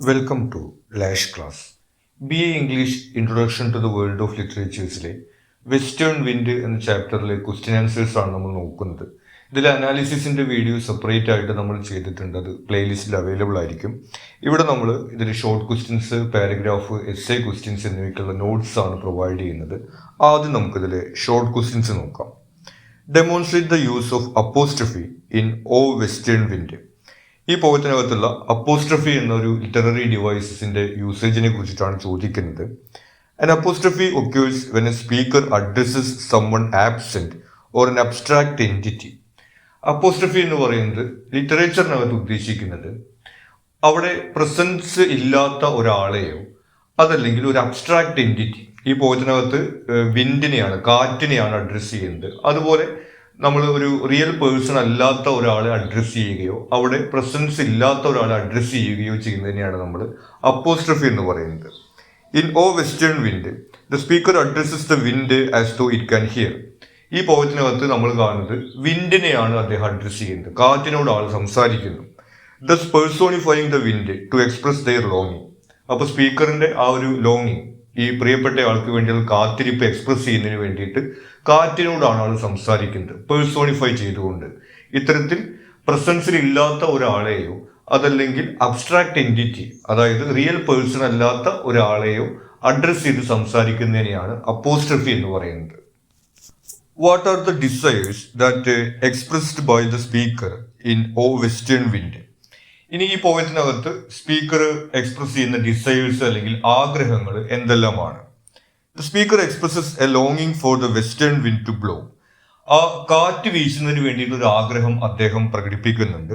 Welcome to Lash class. BA English introduction to the world of ലിറ്ററേച്ചേഴ്സിലെ western wind എന്ന ചാപ്റ്ററിലെ question answers ആണ് നമ്മൾ നോക്കുന്നത്. ഇതിൽ അനാലിസിസിൻ്റെ വീഡിയോ സെപ്പറേറ്റ് ആയിട്ട് നമ്മൾ ചെയ്തിട്ടുണ്ട്. അത് പ്ലേലിസ്റ്റിൽ അവൈലബിൾ ആയിരിക്കും. ഇവിടെ നമ്മൾ ഇതിൽ short questions, paragraph, essay questions എന്നിവയ്ക്കുള്ള നോട്ട്സ് ആണ് പ്രൊവൈഡ് ചെയ്യുന്നത്. ആദ്യം നമുക്കിതിൽ ഷോർട്ട് ക്വസ്റ്റ്യൻസ് നോക്കാം. Demonstrate the use of apostrophe in O western wind. ഈ പോയത്തിനകത്തുള്ള അപ്പോസ്ട്രഫി എന്നൊരു ലിറ്റററി ഡിവൈസസിന്റെ യൂസേജിനെ കുറിച്ചിട്ടാണ് ചോദിക്കുന്നത്. An apostrophe occurs when a speaker addresses someone absent or an abstract entity. Apostrophe എന്ന് പറയുന്നത് ലിറ്ററേച്ചറിനകത്ത് ഉദ്ദേശിക്കുന്നത് അവിടെ പ്രസൻസ് ഇല്ലാത്ത ഒരാളെയോ അതല്ലെങ്കിൽ ഒരു അബ്സ്ട്രാക്ട് എൻറ്റിറ്റി, ഈ പോയത്തിനകത്ത് വിൻഡിനെയാണ്, കാറ്റിനെയാണ് അഡ്രസ്സ് ചെയ്യുന്നത്. അതുപോലെ നമ്മൾ ഒരു റിയൽ പേഴ്സൺ അല്ലാത്ത ഒരാളെ അഡ്രസ്സ് ചെയ്യുകയോ അവിടെ പ്രസൻസ് ഇല്ലാത്ത ഒരാളെ അഡ്രസ്സ് ചെയ്യുകയോ ചെയ്യുന്നതിനെയാണ് നമ്മൾ അപ്പോസ്ട്രഫി എന്ന് പറയുന്നത്. In O western wind the speaker addresses the wind as though it can hear. ഈ പോയത്തിനകത്ത് നമ്മൾ കാണുന്നത് വിൻഡിനെയാണ് അദ്ദേഹം അഡ്രസ്സ് ചെയ്യുന്നത്, കാറ്റിനോട് ആൾ സംസാരിക്കുന്നു. Thus personifying the wind to express their ലോങ്ങിങ്. അപ്പോൾ സ്പീക്കറിന്റെ ആ ഒരു ലോങ്ങിങ്, ഈ പ്രിയപ്പെട്ട ആൾക്ക് വേണ്ടിയുള്ള കാത്തിരിപ്പ് എക്സ്പ്രസ് ചെയ്യുന്നതിന് വേണ്ടിയിട്ട് കാറ്റിനോടാണ് ആൾ സംസാരിക്കുന്നത്, പേഴ്സോണിഫൈ ചെയ്തുകൊണ്ട്. ഇത്തരത്തിൽ പ്രസൻസിൽ ഇല്ലാത്ത ഒരാളെയോ അതല്ലെങ്കിൽ അബ്സ്ട്രാക്ട് എൻറ്റിറ്റി, അതായത് റിയൽ പേഴ്സൺ അല്ലാത്ത ഒരാളെയോ അഡ്രസ് ചെയ്ത് സംസാരിക്കുന്നതിനെയാണ് അപ്പോസ്ട്രഫി എന്ന് പറയുന്നത്. What are the desires that expressed by the speaker in O western wind. ഇനി ഈ പോയിന്റിനകത്ത് സ്പീക്കർ എക്സ്പ്രസ് ചെയ്യുന്ന ഡിസയേഴ്സ് അല്ലെങ്കിൽ ആഗ്രഹങ്ങൾ എന്തെല്ലാമാണ്? ദ സ്പീക്കർ എക്സ്പ്രസസ് എ ലോങ്ങിങ് for the western wind to blow. ആ കാറ്റ് വീശുന്നതിന് വേണ്ടിയിട്ട് ഒരു ആഗ്രഹം അദ്ദേഹം പ്രകടിപ്പിക്കുന്നുണ്ട്.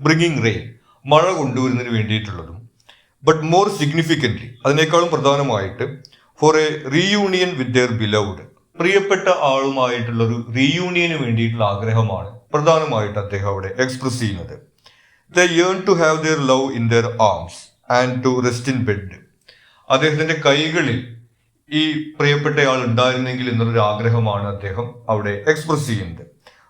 ബ്രിങ്ങിങ് റെയിൻ, മഴ കൊണ്ടുവരുന്നതിന് വേണ്ടിയിട്ടുള്ളതും. ബട്ട് മോർ സിഗ്നിഫിക്കൻ്റ്ലി, അതിനേക്കാളും പ്രധാനമായിട്ട് for a reunion with their beloved, പ്രിയപ്പെട്ട ആളുമായിട്ടുള്ള ഒരു റീയൂണിയന് വേണ്ടിയിട്ടുള്ള ആഗ്രഹമാണ് പ്രധാനമായിട്ട് അദ്ദേഹം അവിടെ എക്സ്പ്രസ് ചെയ്യുന്നത്. They yearn to have their love in their arms and to rest in bed. അദ്ദേഹത്തിന്റെ കൈകളിൽ ഈ പ്രിയപ്പെട്ടയാൾ ഉണ്ടായിരുന്നെങ്കിൽ എന്നുള്ളൊരു ആഗ്രഹമാണ് അദ്ദേഹം അവിടെ എക്സ്പ്രസ് ചെയ്യുന്നത്.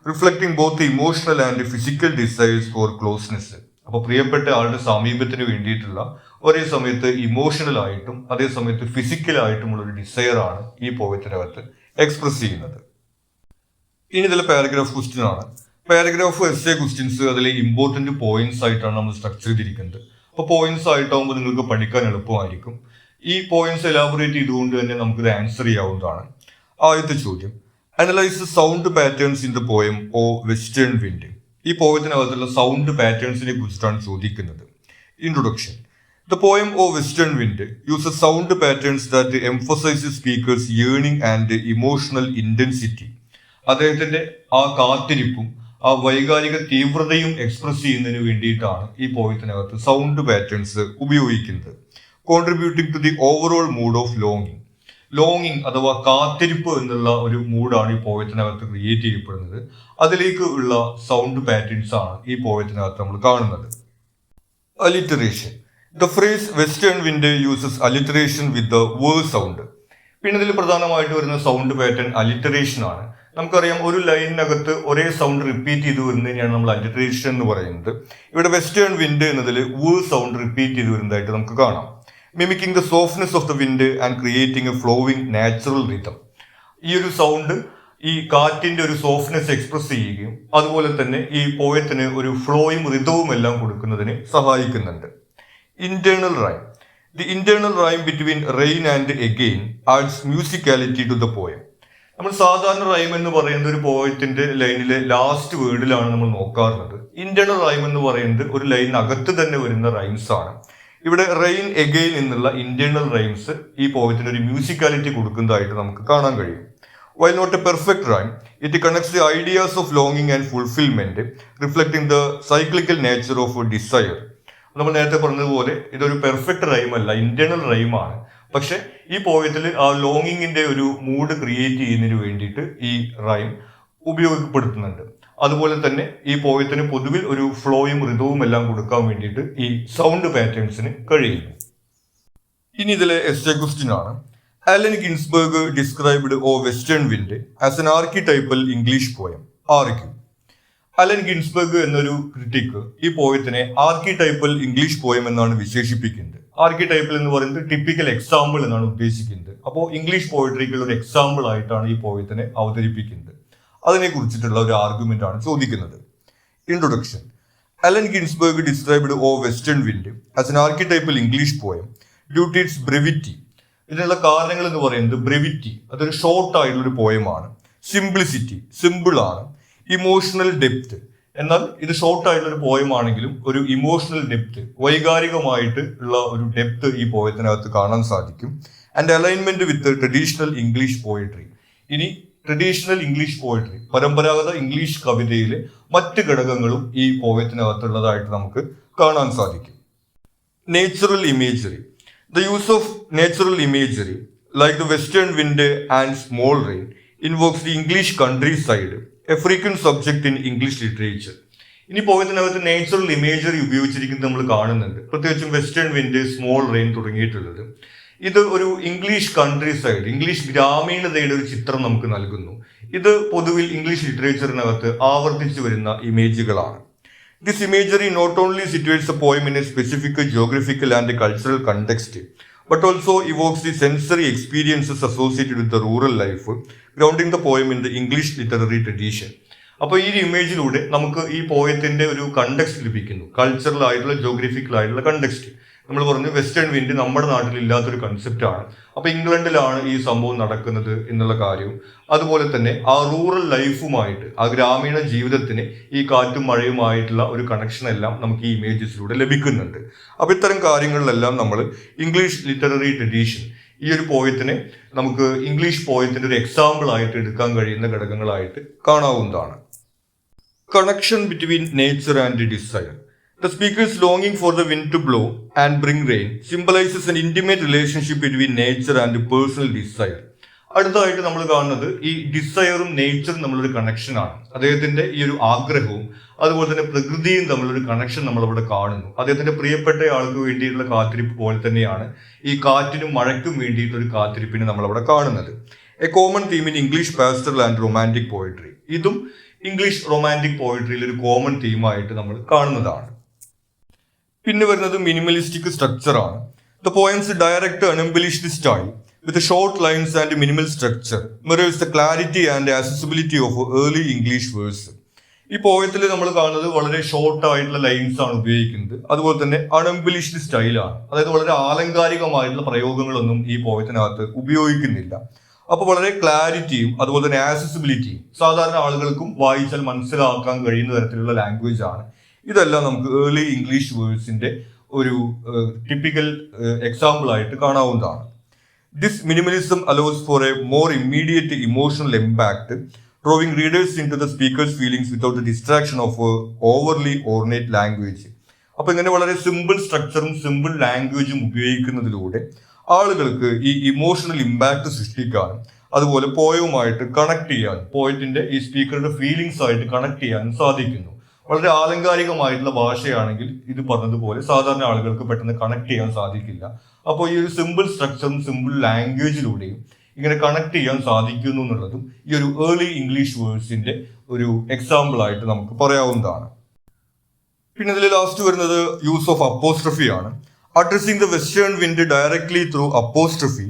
Reflecting both emotional and physical desires for closeness. അപ്പോൾ പ്രിയപ്പെട്ട ആളുടെ സമീപത്തിന് വേണ്ടിയിട്ടുള്ള ഒരേ സമയത്ത് ഇമോഷണൽ ആയിട്ടും അതേ സമയത്ത് ഫിസിക്കലായിട്ടുമുള്ള ഒരു ഡിസയർ ആണ് ഈ പോയത്തിനകത്ത് എക്സ്പ്രസ് ചെയ്യുന്നത്. ഇനി ഇതിലെ പാരഗ്രാഫ് ക്വസ്റ്റ്യൻ ആണ്. പാരഗ്രാഫ് എസ്സേ ക്വസ്റ്റ്യൻസ് അതിൽ ഇമ്പോർട്ടൻറ്റ് പോയിന്റ്സ് ആയിട്ടാണ് നമ്മൾ സ്ട്രക്ചർ ചെയ്തിരിക്കുന്നത്. അപ്പോൾ പോയിന്റ്സ് ആയിട്ടാകുമ്പോൾ നിങ്ങൾക്ക് പഠിക്കാൻ എളുപ്പമായിരിക്കും. ഈ പോയിന്റ്സ് എലാബറേറ്റ് ചെയ്തുകൊണ്ട് തന്നെ നമുക്കിത് ആൻസർ ചെയ്യാവുന്നതാണ്. ആദ്യത്തെ ചോദ്യം, analyse sound patterns in the poem O western wind. ഈ പോയത്തിനകത്തുള്ള സൗണ്ട് പാറ്റേൺസിനെ കുറിച്ചിട്ടാണ് ചോദിക്കുന്നത്. Introduction. The poem O western wind uses sound patterns that emphasise speaker's yearning and emotional intensity. അദ്ദേഹത്തിന്റെ ആ കാത്തിരിപ്പും ആ വൈകാരിക തീവ്രതയും എക്സ്പ്രസ് ചെയ്യുന്നതിന് വേണ്ടിയിട്ടാണ് ഈ പോയത്തിനകത്ത് സൗണ്ട് പാറ്റേൺസ് ഉപയോഗിക്കുന്നത്. Contributing to the overall mood of ലോങ്ങിങ്. ലോങ്ങിങ് അഥവാ കാത്തിരിപ്പ് എന്നുള്ള ഒരു മൂഡാണ് ഈ പോയത്തിനകത്ത് ക്രിയേറ്റ് ചെയ്യപ്പെടുന്നത്. അതിലേക്ക് ഉള്ള സൗണ്ട് പാറ്റേൺസ് ആണ് ഈ പോയത്തിനകത്ത് നമ്മൾ കാണുന്നത്. Alliteration. The phrase western wind uses alliteration with the word sound. പിന്നെ ഇതിൽ പ്രധാനമായിട്ട് വരുന്ന സൗണ്ട് പാറ്റേൺ അലിറ്ററേഷൻ ആണ്. നമുക്കറിയാം, ഒരു ലൈനിനകത്ത് ഒരേ സൗണ്ട് റിപ്പീറ്റ് ചെയ്ത് വരുന്നതിനെയാണ് നമ്മൾ അലിറ്ററേഷൻ എന്ന് പറയുന്നത്. ഇവിടെ വെസ്റ്റേൺ വിൻഡ് എന്നതിൽ വേർഡ് സൗണ്ട് റിപ്പീറ്റ് ചെയ്ത് വരുന്നതായിട്ട് നമുക്ക് കാണാം. Mimicking the softness of the wind and creating a flowing natural rhythm. ഈ ഒരു സൗണ്ട് ഈ കാറ്റിന്റെ ഒരു സോഫ്റ്റ്നെസ് എക്സ്പ്രസ് ചെയ്യുകയും അതുപോലെ തന്നെ ഈ പോയത്തിന് ഒരു ഫ്ലോയും റിതവും എല്ലാം കൊടുക്കുന്നതിന് സഹായിക്കുന്നുണ്ട്. Internal rhyme. The internal rhyme between rain and again adds musicality to the poem. നമ്മൾ സാധാരണ റൈം എന്ന് പറയുന്നത് ഒരു പോയത്തിന്റെ ലൈനിലെ ലാസ്റ്റ് വേർഡിലാണ് നമ്മൾ നോക്കാറുള്ളത്. ഇന്റേണൽ റൈം എന്ന് പറയുന്നത് ഒരു ലൈനിനകത്ത് തന്നെ വരുന്ന റൈംസ് ആണ്. ഇവിടെ റെയിൻ എഗെയിൻ എന്നുള്ള ഇന്റേണൽ റൈംസ് ഈ പോയത്തിന് ഒരു മ്യൂസിക്കാലിറ്റി കൊടുക്കുന്നതായിട്ട് നമുക്ക് കാണാൻ കഴിയും. While not a perfect rhyme, it connects the ideas of ലോങ്ങിങ് and fulfilment, reflecting the cyclical nature of desire. നമ്മൾ നേരത്തെ പറഞ്ഞതുപോലെ ഇതൊരു പെർഫെക്റ്റ് റൈം അല്ല, ഇന്റേണൽ റൈമാണ്. പക്ഷെ ഈ പോയത്തിൽ ആ ലോങ്ങിങ്ങിന്റെ ഒരു മൂഡ് ക്രിയേറ്റ് ചെയ്യുന്നതിന് വേണ്ടിയിട്ട് ഈ റൈം ഉപയോഗപ്പെടുത്തുന്നുണ്ട്. അതുപോലെ തന്നെ ഈ പോയത്തിന് പൊതുവിൽ ഒരു ഫ്ലോയും ഋതുവും എല്ലാം കൊടുക്കാൻ വേണ്ടിയിട്ട് ഈ സൗണ്ട് പാറ്റേൺസിന് കഴിയുന്നു. ഇനി ഇതിലെ എസ്സേ ക്വസ്റ്റ്യൻ ആണ്. Allen Ginsberg described O western wind as an archetypal English poem. Argue. Allen Ginsberg എന്നൊരു ക്രിട്ടിക് ഈ പോയത്തിനെ ആർക്കിടൈപ്പൽ ഇംഗ്ലീഷ് പോയം എന്നാണ് വിശേഷിപ്പിക്കുന്നത്. ആർക്കിടൈപ്പൽ എന്ന് പറയുന്നത് ടിപ്പിക്കൽ എക്സാമ്പിൾ എന്നാണ് ഉദ്ദേശിക്കുന്നത്. അപ്പോൾ ഇംഗ്ലീഷ് പോയട്രിക്കുള്ള ഒരു എക്സാമ്പിൾ ആയിട്ടാണ് ഈ പോയത്തിനെ അവതരിപ്പിക്കുന്നത്. അതിനെ കുറിച്ചിട്ടുള്ള ഒരു ആർഗ്യുമെന്റ് ആണ് ചോദിക്കുന്നത്. Introduction. Allen Ginsberg described O western wind as an archetypal English poem due to its brevity. ഇതിനുള്ള കാരണങ്ങൾ എന്ന് പറയുന്നത് ബ്രെവിറ്റി, അതൊരു ഷോർട്ട് ആയിട്ടുള്ള ഒരു പോയമാണ്. സിംപ്ലിസിറ്റി, സിമ്പിൾ ആണ്. ഇമോഷണൽ ഡെപ്ത്, എന്നാൽ ഇത് ഷോർട്ട് ആയിട്ടുള്ള ഒരു പോയമാണെങ്കിലും ഒരു ഇമോഷണൽ ഡെപ്ത്, വൈകാരികമായിട്ട് ഉള്ള ഒരു ഡെപ്ത് ഈ പോയത്തിനകത്ത് കാണാൻ സാധിക്കും. And alignment with traditional English poetry. ഇനി ട്രഡീഷണൽ ഇംഗ്ലീഷ് പോയട്രി, പരമ്പരാഗത ഇംഗ്ലീഷ് കവിതയിലെ മറ്റ് ഘടകങ്ങളും ഈ പോയത്തിനകത്തുള്ളതായിട്ട് നമുക്ക് കാണാൻ സാധിക്കും. Natural imagery. The use of natural imagery, like the western wind and small rain, invokes the English countryside, a frequent subject in English literature. ഇനി പോയതിനകത്ത് നേച്ചുറൽ ഇമേജറി ഉപയോഗിച്ചിരിക്കുന്നത് നമ്മൾ കാണുന്നുണ്ട്, പ്രത്യേകിച്ചും വെസ്റ്റേൺ വിൻഡ്, സ്മോൾ റെയിൻ തുടങ്ങിയിട്ടുള്ളത്. ഇത് ഒരു ഇംഗ്ലീഷ് കൺട്രി സൈഡ്, ഇംഗ്ലീഷ് ഗ്രാമീണതയുടെ ഒരു ചിത്രം നമുക്ക് നൽകുന്നു. ഇത് പൊതുവിൽ ഇംഗ്ലീഷ് ലിറ്ററേച്ചറിനകത്ത് ആവർത്തിച്ചു വരുന്ന ഇമേജുകളാണ്. This imagery not only situates the poem in a specific geographical and cultural context, but also evokes the sensory experiences associated with the rural life, grounding the poem in the English literary tradition. അപ്പോൾ ഈ ഒരു ഇമേജിലൂടെ നമുക്ക് ഈ പോയത്തിന്റെ ഒരു context ലഭിക്കുന്നു, cultural ആയിട്ടുള്ള, geographical ആയിട്ടുള്ള context. നമ്മൾ പറഞ്ഞു വെസ്റ്റേൺ വിൻഡ് നമ്മുടെ നാട്ടിൽ ഇല്ലാത്തൊരു കൺസെപ്റ്റ് ആണ്. അപ്പൊ ഇംഗ്ലണ്ടിലാണ് ഈ സംഭവം നടക്കുന്നത് എന്നുള്ള കാര്യവും, അതുപോലെ തന്നെ ആ റൂറൽ ലൈഫുമായിട്ട്, ആ ഗ്രാമീണ ജീവിതത്തിന് ഈ കാറ്റും മഴയുമായിട്ടുള്ള ഒരു കണക്ഷൻ എല്ലാം നമുക്ക് ഈ ഇമേജസിലൂടെ ലഭിക്കുന്നുണ്ട്. അപ്പൊ ഇത്തരം കാര്യങ്ങളിലെല്ലാം നമ്മൾ ഇംഗ്ലീഷ് ലിറ്റററി ട്രഡീഷൻ, ഈ ഒരു പോയത്തിനെ നമുക്ക് ഇംഗ്ലീഷ് പോയത്തിന്റെ ഒരു എക്സാമ്പിൾ ആയിട്ട് എടുക്കാൻ കഴിയുന്ന ഘടകങ്ങളായിട്ട് കാണാവുന്നതാണ്. Connection between nature and desire. The speaker's longing for the wind to blow and bring rain symbolizes an intimate relationship between nature and personal desire. അടുത്തതായിട്ട് നമ്മൾ കാണുന്നത് ഈ ഡിസയറും നേച്ചറും നമ്മളൊരു കണക്ഷനാണ്. അദ്ദേഹത്തിന്റെ ഈ ഒരു ആഗ്രഹവും അതുപോലെ തന്നെ പ്രകൃതിയും തമ്മിലൊരു കണക്ഷൻ നമ്മളിവിടെ കാണുന്നു. അദ്ദേഹത്തിന്റെ പ്രിയപ്പെട്ട ആൾക്ക് വേണ്ടിയിട്ടുള്ള കാത്തിരിപ്പ് പോലെ തന്നെയാണ് ഈ കാറ്റിനും മഴയ്ക്കും വേണ്ടിയിട്ടുള്ള ഒരു കാത്തിരിപ്പിനെ നമ്മളവിടെ കാണുന്നത്. A common theme in English pastoral and romantic poetry. ഇതും ഇംഗ്ലീഷ് റൊമാൻറ്റിക് പോയട്രിയിൽ ഒരു കോമൺ തീമായിട്ട് നമ്മൾ കാണുന്നതാണ്. പിന്നെ വരുന്നത് മിനിമലിസ്റ്റിക് സ്ട്രക്ചർ ആണ്. The poem's direct unembellished style with short lines and minimal structure mirrors the clarity and accessibility of early English verse. ഈ പോയത്തിൽ നമ്മൾ കാണുന്നത് വളരെ ഷോർട്ട് ആയിട്ടുള്ള ലൈൻസ് ആണ് ഉപയോഗിക്കുന്നത്, അതുപോലെ തന്നെ അൺഎംബെലിഷ്ഡ് സ്റ്റൈലാണ്. അതായത് വളരെ ആലങ്കാരികമായിട്ടുള്ള പ്രയോഗങ്ങളൊന്നും ഈ പോയത്തിനകത്ത് ഉപയോഗിക്കുന്നില്ല. അപ്പൊ വളരെ ക്ലാരിറ്റിയും അതുപോലെ തന്നെ ആക്സസിബിലിറ്റിയും, സാധാരണ ആളുകൾക്കും വായിച്ചാൽ മനസ്സിലാക്കാൻ കഴിയുന്ന തരത്തിലുള്ള ലാംഗ്വേജ് ആണ്. ഇതെല്ലാം നമുക്ക് ഏർലി ഇംഗ്ലീഷ് വേർഡ്സിന്റെ ഒരു ടിപ്പിക്കൽ എക്സാമ്പിൾ ആയിട്ട് കാണാവുന്നതാണ്. This minimalism allows for a more immediate emotional impact, drawing readers into the speaker's feelings without the distraction of overly ornate language. അപ്പൊ ഇങ്ങനെ വളരെ സിമ്പിൾ സ്ട്രക്ചറും സിമ്പിൾ ലാംഗ്വേജും ഉപയോഗിക്കുന്നതിലൂടെ ആളുകൾക്ക് ഈ ഇമോഷണൽ ഇമ്പാക്ട് സൃഷ്ടിക്കാനും അതുപോലെ പോയവുമായിട്ട് കണക്ട് ചെയ്യാനും, പോയിന്റിന്റെ ഈ സ്പീക്കറുടെ ഫീലിങ്സ് ആയിട്ട് കണക്ട് ചെയ്യാനും സാധിക്കുന്നു. വളരെ ആലങ്കാരികമായിട്ടുള്ള ഭാഷയാണെങ്കിൽ ഇത് പറഞ്ഞതുപോലെ സാധാരണ ആളുകൾക്ക് പെട്ടെന്ന് കണക്ട് ചെയ്യാൻ സാധിക്കില്ല. അപ്പോൾ ഈ ഒരു സിമ്പിൾ സ്ട്രക്ചറും സിമ്പിൾ ലാംഗ്വേജിലൂടെയും ഇങ്ങനെ കണക്ട് ചെയ്യാൻ സാധിക്കുന്നു എന്നുള്ളതും ഈ ഒരു ഏർലി ഇംഗ്ലീഷ് വേർഡ്സിന്റെ ഒരു എക്സാമ്പിൾ ആയിട്ട് നമുക്ക് പറയാവുന്നതാണ്. പിന്നെ ഇതിൽ ലാസ്റ്റ് വരുന്നത് യൂസ് ഓഫ് അപ്പോസ്ട്രഫി ആണ്. Addressing the western wind directly through apostrophe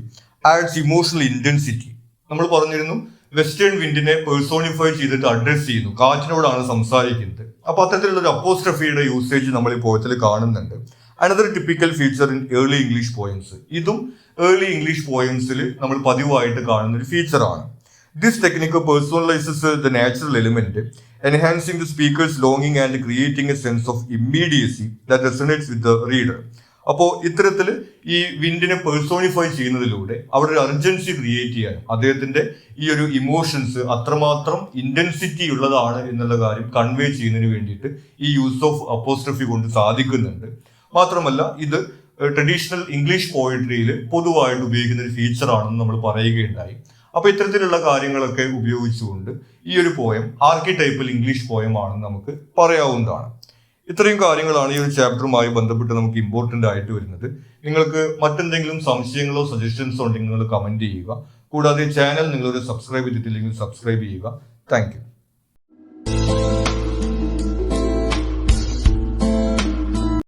adds emotional intensity. നമ്മൾ പറഞ്ഞിരുന്നു വെസ്റ്റേൺ വിൻഡിനെ പേഴ്സോണിഫൈ ചെയ്തിട്ട് അഡ്രസ് ചെയ്യുന്നു, കാറ്റിനോടാണ് സംസാരിക്കുന്നത്. അപ്പൊ അത്തരത്തിലുള്ള ഒരു അപ്പോസ്ട്രഫിയുടെ യൂസേജ് നമ്മൾ ഈ പോയത്തിൽ കാണുന്നുണ്ട്. Another typical feature in early English poems. ഇതും ഏർലി ഇംഗ്ലീഷ് പോയംസിൽ നമ്മൾ പതിവായിട്ട് കാണുന്ന ഒരു ഫീച്ചറാണ്. This technique personalises the natural element, enhancing the speaker's ലോങ്ങിങ് and creating a sense of immediacy that resonates with the reader. അപ്പോൾ ഇത്തരത്തിൽ ഈ വിൻഡിനെ പേഴ്സോണിഫൈ ചെയ്യുന്നതിലൂടെ അവിടെ ഒരു അർജൻസി ക്രിയേറ്റ് ചെയ്യാനും അദ്ദേഹത്തിന്റെ ഈ ഒരു ഇമോഷൻസ് അത്രമാത്രം ഇന്റൻസിറ്റി ഉള്ളതാണ് എന്നുള്ള കാര്യം കൺവേ ചെയ്യുന്നതിന് വേണ്ടിയിട്ട് ഈ യൂസ് ഓഫ് അപ്പോസ്ട്രഫി കൊണ്ട് സാധിക്കുന്നുണ്ട്. മാത്രമല്ല ഇത് ട്രഡീഷണൽ ഇംഗ്ലീഷ് പോയട്രിയിൽ പൊതുവായിട്ട് ഉപയോഗിക്കുന്ന ഒരു ഫീച്ചർ ആണെന്ന് നമ്മൾ പറയുകയുണ്ടായി. അപ്പൊ ഇത്തരത്തിലുള്ള കാര്യങ്ങളൊക്കെ ഉപയോഗിച്ചുകൊണ്ട് ഈ ഒരു പോയം ആർക്കിടൈപ്പൽ ഇംഗ്ലീഷ് പോയം ആണെന്ന് നമുക്ക് പറയാവുന്നതാണ്. ഇത്രയും കാര്യങ്ങളാണ് ഈ ഒരു ചാപ്റ്ററുമായി ബന്ധപ്പെട്ട് നമുക്ക് ഇമ്പോർട്ടന്റ് ആയിട്ട് വരുന്നത്. നിങ്ങൾക്ക് മറ്റെന്തെങ്കിലും സംശയങ്ങളോ സജഷൻസോ ഉണ്ടെങ്കിൽ നിങ്ങൾ കമന്റ് ചെയ്യുക. കൂടാതെ ചാനൽ നിങ്ങളൊരു സബ്സ്ക്രൈബ് ചെയ്തിട്ടില്ലെങ്കിൽ സബ്സ്ക്രൈബ് ചെയ്യുക. Thank you.